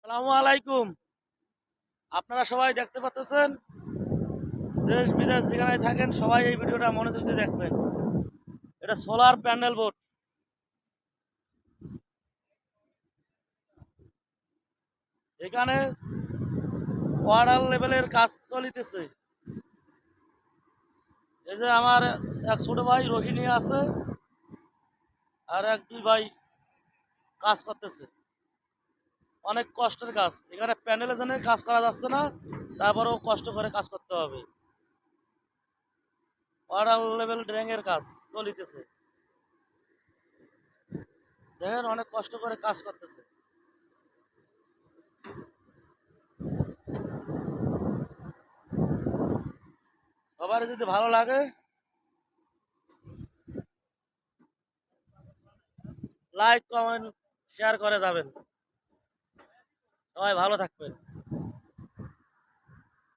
আসসালামু আলাইকুম। আপনারা সবাই দেখতে পাচ্ছেন, দেশ বিদেশ যেখানে থাকেন সবাই এই ভিডিওটা মনোযোগ দিয়ে দেখবেন। এটা সোলার প্যানেল বোর্ড। এখানে ওয়াটার লেভেলের কাজ চলিতেছে। এই যে আমার এক ছোট ভাই রোহিণী আছে, আর এক দুই ভাই কাজ করতেছে। অনেক কষ্টের কাজ। এখানে প্যানেলের জন্য কাজ করা যাচ্ছে না, তারপরেও কষ্ট করে কাজ করতে হবে। ওয়াটার লেভেল ড্রেনের কাজ চলিতেছে। দেখেন অনেক কষ্ট করে কাজ করতেছে। সবার যদি ভালো লাগে লাইক কমেন্ট শেয়ার করে যাবেন। সবাই ভালো থাকবেন।